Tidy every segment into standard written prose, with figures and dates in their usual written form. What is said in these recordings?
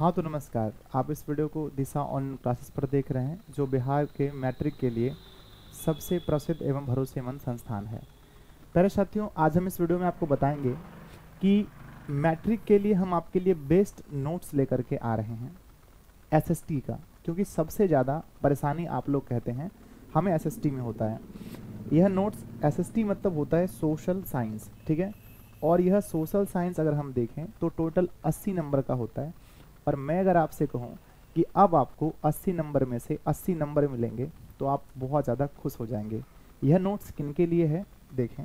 हाँ तो नमस्कार। आप इस वीडियो को दिशा ऑनलाइन क्लासेस पर देख रहे हैं, जो बिहार के मैट्रिक के लिए सबसे प्रसिद्ध एवं भरोसेमंद संस्थान है। प्यारे साथियों, आज हम इस वीडियो में आपको बताएंगे कि मैट्रिक के लिए हम आपके लिए बेस्ट नोट्स लेकर के आ रहे हैं एसएसटी का, क्योंकि सबसे ज़्यादा परेशानी आप लोग कहते हैं हमें एसएसटी में होता है। यह नोट्स एसएसटी मतलब होता है सोशल साइंस, ठीक है। और यह सोशल साइंस अगर हम देखें तो टोटल 80 नंबर का होता है। और मैं अगर आपसे कहूं कि अब आपको 80 नंबर में से 80 नंबर मिलेंगे तो आप बहुत ज़्यादा खुश हो जाएंगे। यह नोट्स किनके लिए है देखें।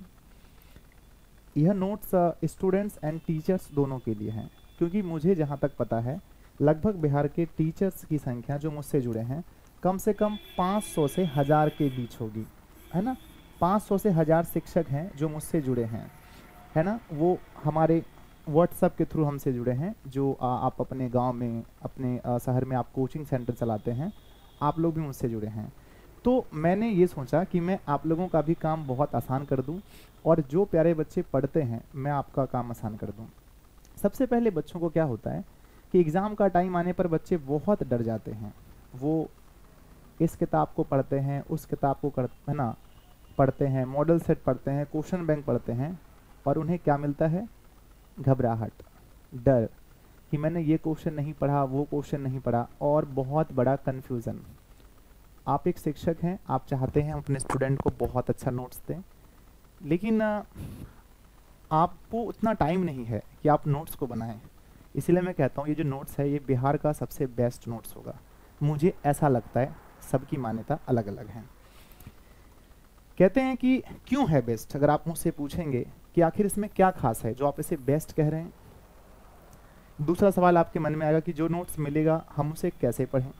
यह नोट्स स्टूडेंट्स एंड टीचर्स दोनों के लिए हैं, क्योंकि मुझे जहां तक पता है लगभग बिहार के टीचर्स की संख्या जो मुझसे जुड़े हैं कम से कम 500 से 1000 के बीच होगी, है ना। 500 से 1000 शिक्षक हैं जो मुझसे जुड़े हैं, है ना। वो हमारे व्हाट्सएप के थ्रू हमसे जुड़े हैं। जो आप अपने गांव में, अपने शहर में आप कोचिंग सेंटर चलाते हैं, आप लोग भी मुझसे जुड़े हैं। तो मैंने ये सोचा कि मैं आप लोगों का भी काम बहुत आसान कर दूं, और जो प्यारे बच्चे पढ़ते हैं मैं आपका काम आसान कर दूं। सबसे पहले बच्चों को क्या होता है कि एग्ज़ाम का टाइम आने पर बच्चे बहुत डर जाते हैं। वो इस किताब को पढ़ते हैं, उस किताब को है ना पढ़ते हैं, मॉडल सेट पढ़ते हैं, क्वेश्चन बैंक पढ़ते हैं, और उन्हें क्या मिलता है? घबराहट, डर कि मैंने ये क्वेश्चन नहीं पढ़ा, वो क्वेश्चन नहीं पढ़ा, और बहुत बड़ा कन्फ्यूज़न। आप एक शिक्षक हैं, आप चाहते हैं अपने स्टूडेंट को बहुत अच्छा नोट्स दें, लेकिन आपको उतना टाइम नहीं है कि आप नोट्स को बनाएं। इसलिए मैं कहता हूँ ये जो नोट्स है ये बिहार का सबसे बेस्ट नोट्स होगा। मुझे ऐसा लगता है, सबकी मान्यता अलग अलग है। कहते हैं कि क्यों है बेस्ट। अगर आप मुझसे पूछेंगे कि आखिर इसमें क्या खास है जो आप इसे बेस्ट कह रहे हैं, दूसरा सवाल आपके मन में आएगा कि जो नोट्स मिलेगा हम उसे कैसे पढ़ें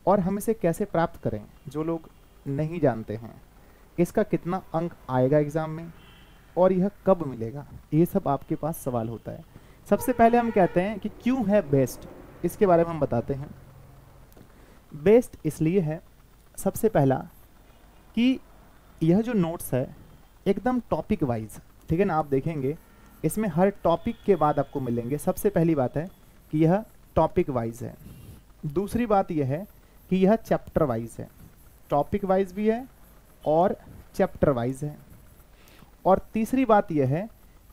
और हम इसे कैसे प्राप्त करें। जो लोग नहीं जानते हैं इसका कितना अंक आएगा एग्जाम में, और यह कब मिलेगा, ये सब आपके पास सवाल होता है। सबसे पहले हम कहते हैं कि क्यों है बेस्ट, इसके बारे में हम बताते हैं। बेस्ट इसलिए है, सबसे पहला कि यह जो नोट्स है एकदम टॉपिक वाइज, ठीक है ना। आप देखेंगे इसमें हर टॉपिक के बाद आपको मिलेंगे। सबसे पहली बात है कि यह टॉपिक वाइज है। दूसरी बात यह है कि यह चैप्टर वाइज है। टॉपिक वाइज भी है और चैप्टर वाइज है। और तीसरी बात यह है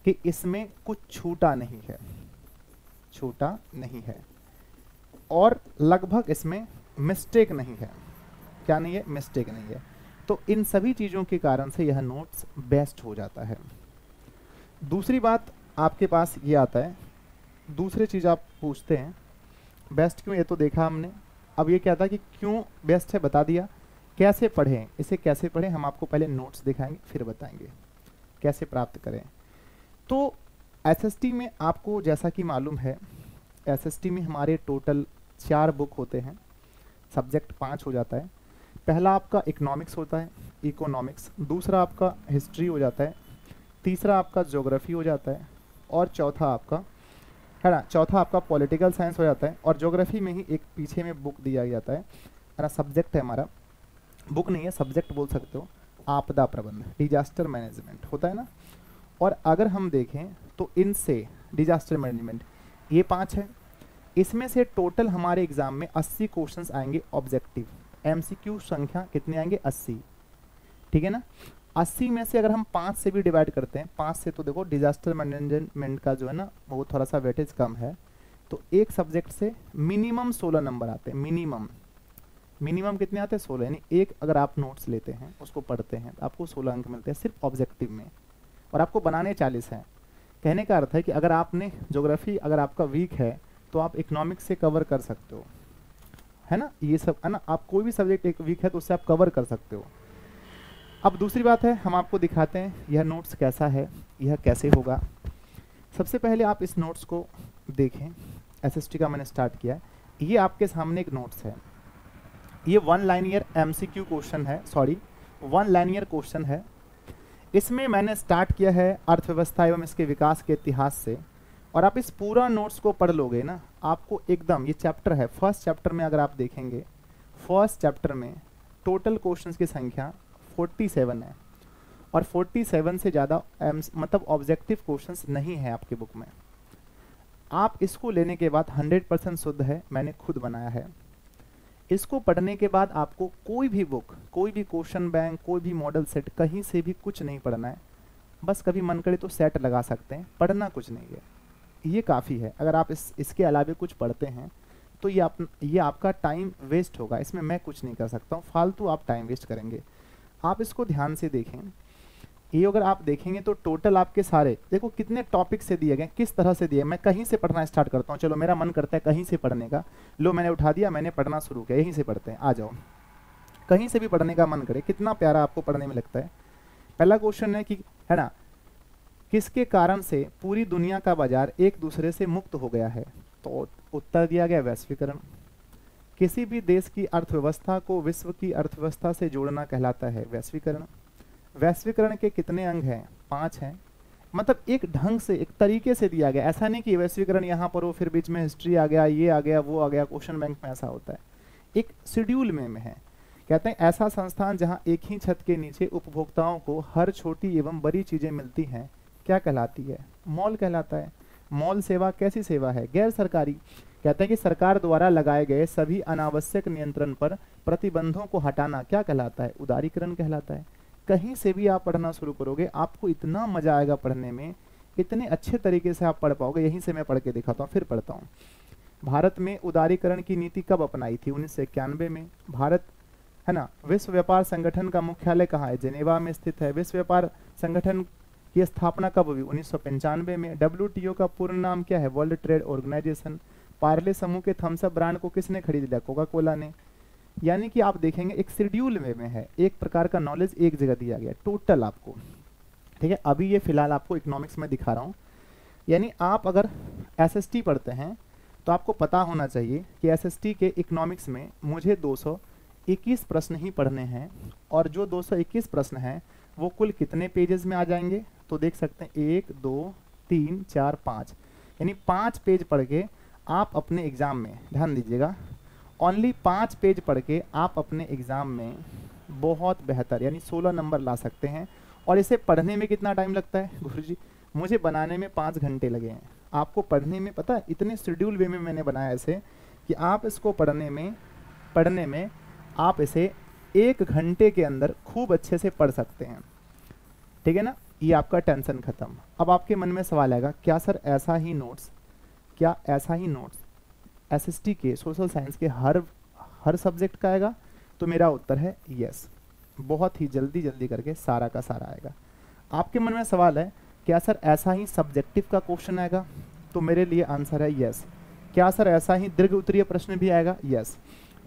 कि इसमें कुछ छूटा नहीं है, छूटा नहीं है, और लगभग इसमें मिस्टेक नहीं है। क्या नहीं है? मिस्टेक नहीं है। तो इन सभी चीज़ों के कारण से यह नोट्स बेस्ट हो जाता है। दूसरी बात आपके पास ये आता है, दूसरी चीज़ आप पूछते हैं बेस्ट क्यों, ये तो देखा हमने। अब ये क्या था कि क्यों बेस्ट है बता दिया। कैसे पढ़ें, इसे कैसे पढ़ें हम आपको पहले नोट्स दिखाएंगे फिर बताएंगे कैसे प्राप्त करें। तो एसएसटी में आपको जैसा कि मालूम है, एसएसटी में हमारे टोटल 4 बुक होते हैं, सब्जेक्ट 5 हो जाता है। पहला आपका इकोनॉमिक्स होता है, इकोनॉमिक्स। दूसरा आपका हिस्ट्री हो जाता है। तीसरा आपका ज्योग्राफी हो जाता है। और चौथा आपका, है ना, चौथा आपका पॉलिटिकल साइंस हो जाता है। और ज्योग्राफी में ही एक पीछे में बुक दिया जाता है ना, सब्जेक्ट है हमारा, बुक नहीं है सब्जेक्ट बोल सकते हो, आपदा प्रबंधन, डिजास्टर मैनेजमेंट होता है ना। और अगर हम देखें तो इनसे डिजास्टर मैनेजमेंट ये 5 है। इसमें से टोटल हमारे एग्जाम में 80 क्वेश्चंस आएंगे ऑब्जेक्टिव। एमसीक्यू संख्या कितने आएंगे? 80, ठीक है ना। 80 में से अगर हम 5 से भी डिवाइड करते हैं, 5 से तो देखो डिजास्टर मैनेजमेंट का जो है ना वो थोड़ा सा वेटेज कम है, तो एक सब्जेक्ट से मिनिमम 16 नंबर आते हैं। मिनिमम कितने आते हैं? 16। यानी एक अगर आप नोट्स लेते हैं उसको पढ़ते हैं तो आपको 16 अंक मिलते हैं सिर्फ ऑब्जेक्टिव में, और आपको बनाने 40 हैं। कहने का अर्थ है कि अगर आपने ज्योग्राफी अगर आपका वीक है तो आप इकोनॉमिक्स से कवर कर सकते हो, है ना। ये सब है ना, आप कोई भी सब्जेक्ट एक वीक है तो उससे आप कवर कर सकते हो। अब दूसरी बात है, हम आपको दिखाते हैं यह नोट्स कैसा है, यह कैसे होगा। सबसे पहले आप इस नोट्स को देखें। एसएसटी का मैंने स्टार्ट किया है। ये आपके सामने एक नोट्स है। ये 1 लाइनियर एमसीक्यू क्वेश्चन है, सॉरी 1 लाइनियर क्वेश्चन है। इसमें मैंने स्टार्ट किया है अर्थव्यवस्था एवं इसके विकास के इतिहास से। और आप इस पूरा नोट्स को पढ़ लोगे ना, आपको एकदम, ये चैप्टर है, फर्स्ट चैप्टर में अगर आप देखेंगे, फर्स्ट चैप्टर में टोटल क्वेश्चंस की संख्या 47 है, और 47 से ज़्यादा मतलब ऑब्जेक्टिव क्वेश्चंस नहीं है आपकी बुक में। आप इसको लेने के बाद 100% शुद्ध है, मैंने खुद बनाया है। इसको पढ़ने के बाद आपको कोई भी बुक, कोई भी क्वेश्चन बैंक, कोई भी मॉडल सेट, कहीं से भी कुछ नहीं पढ़ना है। बस कभी मन करे तो सेट लगा सकते हैं, पढ़ना कुछ नहीं है, ये काफ़ी है। अगर आप इसके अलावे कुछ पढ़ते हैं तो ये आपका टाइम वेस्ट होगा, इसमें मैं कुछ नहीं कर सकता हूँ, फालतू आप टाइम वेस्ट करेंगे। आप इसको ध्यान से देखें, ये अगर आप देखेंगे तो टोटल आपके सारे देखो कितने टॉपिक से दिए गए, किस तरह से दिए। मैं कहीं से पढ़ना स्टार्ट करता हूँ, चलो मेरा मन करता है कहीं से पढ़ने का, लो मैंने उठा दिया, मैंने पढ़ना शुरू किया, यहीं से पढ़ते हैं, आ जाओ। कहीं से भी पढ़ने का मन करे, कितना प्यारा आपको पढ़ने में लगता है। पहला क्वेश्चन है कि, है ना, किसके कारण से पूरी दुनिया का बाजार एक दूसरे से मुक्त हो गया है? तो उत्तर दिया गया वैश्वीकरण। किसी भी देश की अर्थव्यवस्था को विश्व की अर्थव्यवस्था से जोड़ना कहलाता है वैश्वीकरण। वैश्वीकरण के कितने अंग हैं? 5 हैं। मतलब एक ढंग से, एक तरीके से दिया गया, ऐसा नहीं कि वैश्वीकरण यहाँ पर हो फिर बीच में हिस्ट्री आ गया, ये आ गया, वो आ गया। क्वेश्चन बैंक में ऐसा होता है, एक शेड्यूल में है। कहते हैं ऐसा संस्थान जहाँ एक ही छत के नीचे उपभोक्ताओं को हर छोटी एवं बड़ी चीजें मिलती हैं, क्या कहलाती है? मॉल कहलाता है। मॉल सेवा कैसी सेवा है? गैर सरकारी। कहते हैं कि सरकार द्वारा लगाए गए सभी अनावश्यक नियंत्रण पर प्रतिबंधों को हटाना क्या कहलाता है? उदारीकरण कहलाता है। कहीं से भी आप पढ़ना शुरू करोगे, आपको इतना मजा आएगा पढ़ने में, इतने अच्छे तरीके से आप पढ़ पाओगे। यहीं से मैं पढ़ के दिखाता हूँ, फिर पढ़ता हूँ। भारत में उदारीकरण की नीति कब अपनाई थी? 1991 में। भारत, है ना, विश्व व्यापार संगठन का मुख्यालय कहाँ है? जेनेवा में स्थित है। विश्व व्यापार संगठन की स्थापना कब हुई? 1995 में। WTO का पूर्ण नाम क्या है? World trade organisation. पार्ले समूह के थम्स अप ब्रांड को किसने खरीद लिया? कोका कोला ने। यानी कि आप देखेंगे एक शेड्यूल में है, एक प्रकार का नॉलेज एक जगह दिया गया टोटल आपको, ठीक है। अभी ये फिलहाल आपको इकोनॉमिक्स में दिखा रहा हूँ। यानी आप अगर SST पढ़ते हैं तो आपको पता होना चाहिए कि SST के इकोनॉमिक्स में मुझे 221 प्रश्न ही पढ़ने हैं, और जो 221 प्रश्न हैं वो कुल कितने पेजेस में आ जाएंगे? तो देख सकते हैं 1 2 3 4 5, यानी 5 पेज पढ़ के आप अपने एग्जाम में, ध्यान दीजिएगा, ओनली 5 पेज पढ़ के आप अपने एग्जाम में बहुत बेहतर यानी 16 नंबर ला सकते हैं। और इसे पढ़ने में कितना टाइम लगता है? गुरुजी मुझे बनाने में 5 घंटे लगे हैं। आपको पढ़ने में पता है, इतने शेड्यूल वे में मैंने बनाया ऐसे कि आप इसको पढ़ने में आप इसे 1 घंटे के अंदर खूब अच्छे से पढ़ सकते हैं, ठीक है ना। ये आपका टेंशन खत्म। अब आपके मन में सवाल आएगा, क्या सर ऐसा ही नोट्स SST के सोशल साइंस के हर सब्जेक्ट का आएगा? तो मेरा उत्तर है यस, बहुत ही जल्दी करके सारा का सारा आएगा। आपके मन में सवाल है, क्या सर ऐसा ही सब्जेक्टिव का क्वेश्चन आएगा? तो मेरे लिए आंसर है यस। क्या सर ऐसा ही दीर्घ उत्तरीय प्रश्न भी आएगा? यस।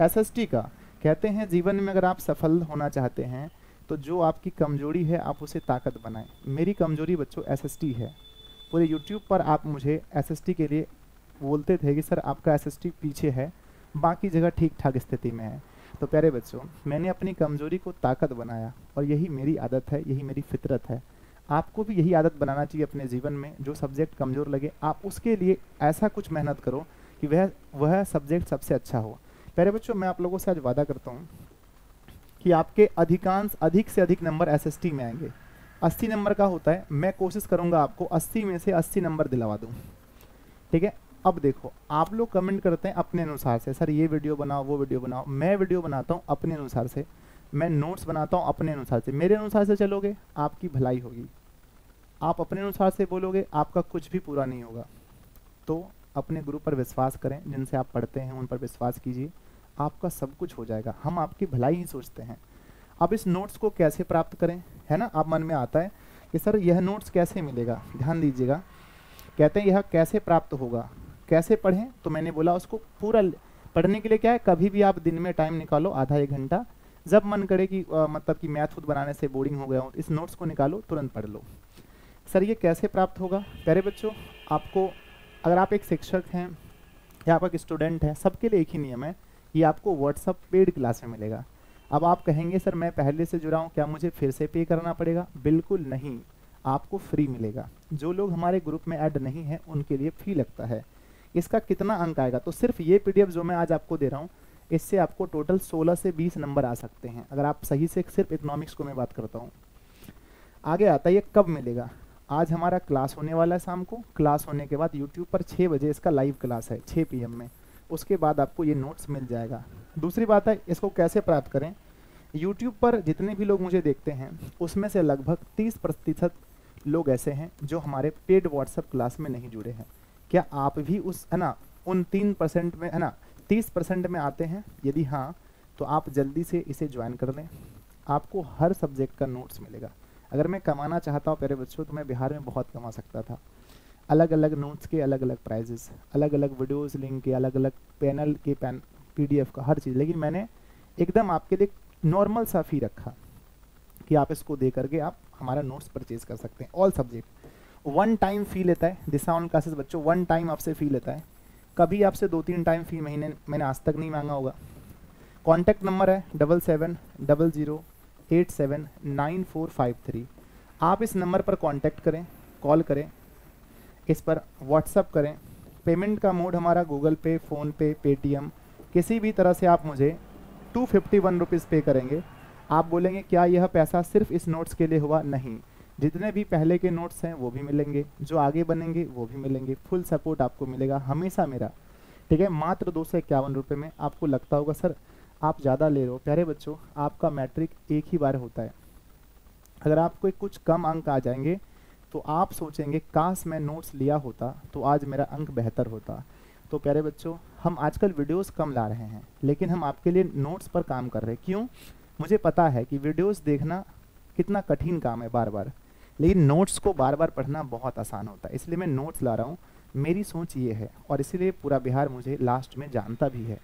SST का कहते हैं जीवन में अगर आप सफल होना चाहते हैं तो जो आपकी कमजोरी है आप उसे ताकत बनाएं। मेरी कमजोरी बच्चों SST है। पूरे YouTube पर आप मुझे SST के लिए बोलते थे कि सर आपका SST पीछे है, बाकी जगह ठीक ठाक स्थिति में है। तो प्यारे बच्चों, मैंने अपनी कमजोरी को ताकत बनाया, और यही मेरी आदत है, यही मेरी फितरत है। आपको भी यही आदत बनाना चाहिए अपने जीवन में। जो सब्जेक्ट कमज़ोर लगे आप उसके लिए ऐसा कुछ मेहनत करो कि वह सब्जेक्ट सबसे अच्छा हो। प्यारे बच्चों, मैं आप लोगों से आज वादा करता हूँ कि आपके अधिक से अधिक नंबर SST में आएंगे। 80 नंबर का होता है, मैं कोशिश करूँगा आपको 80 में से 80 नंबर दिलवा दूँ, ठीक है। अब देखो, आप लोग कमेंट करते हैं अपने अनुसार से, सर ये वीडियो बनाओ, वो वीडियो बनाओ। मैं वीडियो बनाता हूँ अपने अनुसार से, मैं नोट्स बनाता हूँ अपने अनुसार से। मेरे अनुसार से चलोगे आपकी भलाई होगी, आप अपने अनुसार से बोलोगे आपका कुछ भी पूरा नहीं होगा। तो अपने गुरु पर विश्वास करें, जिनसे आप पढ़ते हैं उन पर विश्वास कीजिए, आपका सब कुछ हो जाएगा। हम आपकी भलाई ही सोचते हैं। अब इस नोट्स को कैसे प्राप्त करें, है ना। आप मन में आता है कि सर यह नोट्स कैसे मिलेगा? ध्यान दीजिएगा, कहते हैं यह कैसे प्राप्त होगा, कैसे पढ़ें? तो मैंने बोला उसको पूरा पढ़ने के लिए क्या है, कभी भी आप दिन में टाइम निकालो, आधा 1 घंटा, जब मन करे कि मतलब कि मैथ खुद बनाने से बोरिंग हो गया हो, इस नोट्स को निकालो, तुरंत पढ़ लो। सर ये कैसे प्राप्त होगा? प्यारे बच्चों, आपको, अगर आप एक शिक्षक हैं या आप एक स्टूडेंट हैं, सबके लिए एक ही नियम है, ये आपको व्हाट्सअप पेड क्लास में मिलेगा। अब आप कहेंगे सर मैं पहले से जुड़ा हूँ, क्या मुझे फिर से पे करना पड़ेगा? बिल्कुल नहीं, आपको फ्री मिलेगा। जो लोग हमारे ग्रुप में ऐड नहीं है उनके लिए फी लगता है। इसका कितना अंक आएगा? तो सिर्फ ये PDF जो मैं आज आपको दे रहा हूँ, इससे आपको टोटल 16 से 20 नंबर आ सकते हैं, अगर आप सही से सिर्फ इकोनॉमिक्स को मैं बात करता हूँ। आगे आता है ये कब मिलेगा। आज हमारा क्लास होने वाला है शाम को, क्लास होने के बाद यूट्यूब पर 6 बजे इसका लाइव क्लास है 6 PM में, उसके बाद आपको ये नोट्स मिल जाएगा। दूसरी बात है इसको कैसे प्राप्त करें। यूट्यूब पर जितने भी लोग मुझे देखते हैं उसमें से लगभग 30% लोग ऐसे हैं जो हमारे पेड व्हाट्सएप क्लास में नहीं जुड़े हैं। क्या आप भी उस है ना उन 3% में है ना 30% में आते हैं? यदि हाँ तो आप जल्दी से इसे ज्वाइन कर लें, आपको हर सब्जेक्ट का नोट्स मिलेगा। अगर मैं कमाना चाहता हूँ प्यारे बच्चों तो मैं बिहार में बहुत कमा सकता था। अलग अलग नोट्स के अलग अलग प्राइजेस, अलग अलग वीडियोस लिंक के, अलग अलग पैनल के PDF का, हर चीज़। लेकिन मैंने एकदम आपके लिए नॉर्मल सा फी रखा कि आप इसको दे करके आप हमारा नोट्स परचेज कर सकते हैं। ऑल सब्जेक्ट 1 टाइम फ़ी लेता है दिशा ऑन क्लासेस बच्चों, 1 टाइम आपसे फ़ी लेता है। कभी आपसे 2-3 टाइम फ़ी महीने मैंने आज तक नहीं मांगा होगा। कॉन्टैक्ट नंबर है 7700879453। आप इस नंबर पर कांटेक्ट करें, कॉल करें, इस पर व्हाट्सअप करें। पेमेंट का मोड हमारा गूगल पे, फ़ोनपे, पेटीएम, किसी भी तरह से आप मुझे 251 रुपीज़ पे करेंगे। आप बोलेंगे क्या यह पैसा सिर्फ इस नोट्स के लिए हुआ? नहीं, जितने भी पहले के नोट्स हैं वो भी मिलेंगे, जो आगे बनेंगे वो भी मिलेंगे। फुल सपोर्ट आपको मिलेगा हमेशा मेरा, ठीक है। मात्र 251 रुपये में। आपको लगता होगा सर आप ज़्यादा ले रहे हो। प्यारे बच्चों, आपका मैट्रिक एक ही बार होता है। अगर आपको कुछ कम अंक आ जाएंगे तो आप सोचेंगे काश मैं नोट्स लिया होता तो आज मेरा अंक बेहतर होता। तो प्यारे बच्चों, हम आजकल वीडियोस कम ला रहे हैं लेकिन हम आपके लिए नोट्स पर काम कर रहे हैं। क्यों? मुझे पता है कि वीडियोस देखना कितना कठिन काम है बार बार, लेकिन नोट्स को बार बार पढ़ना बहुत आसान होता है। इसलिए मैं नोट्स ला रहा हूँ, मेरी सोच ये है और इसीलिए पूरा बिहार मुझे लास्ट में जानता भी है।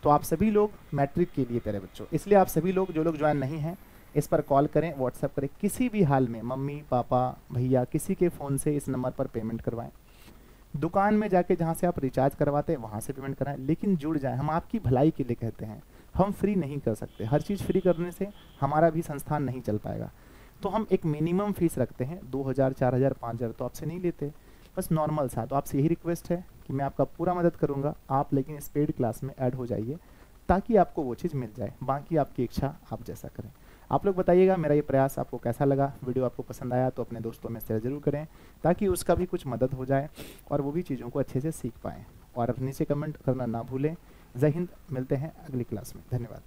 तो आप सभी लोग मैट्रिक के लिए प्यारे बच्चों, इसलिए आप सभी लोग जो लोग ज्वाइन नहीं हैं इस पर कॉल करें, व्हाट्सएप करें, किसी भी हाल में मम्मी पापा भैया किसी के फ़ोन से इस नंबर पर पेमेंट करवाएं। दुकान में जाके जहाँ से आप रिचार्ज करवाते हैं वहाँ से पेमेंट कराएं, लेकिन जुड़ जाएं। हम आपकी भलाई के लिए कहते हैं, हम फ्री नहीं कर सकते। हर चीज़ फ्री करने से हमारा भी संस्थान नहीं चल पाएगा। तो हम एक मिनिमम फीस रखते हैं 2000, 4000, 5000 तो आपसे नहीं लेते, बस नॉर्मल सा। तो आपसे यही रिक्वेस्ट है कि मैं आपका पूरा मदद करूँगा, आप लेकिन इस पेड क्लास में ऐड हो जाइए ताकि आपको वो चीज़ मिल जाए। बाकी आपकी इच्छा, आप जैसा करें। आप लोग बताइएगा मेरा ये प्रयास आपको कैसा लगा। वीडियो आपको पसंद आया तो अपने दोस्तों में शेयर जरूर करें ताकि उसका भी कुछ मदद हो जाए और वो भी चीज़ों को अच्छे से सीख पाएँ। और नीचे कमेंट करना ना भूलें। जय हिंद, मिलते हैं अगली क्लास में। धन्यवाद।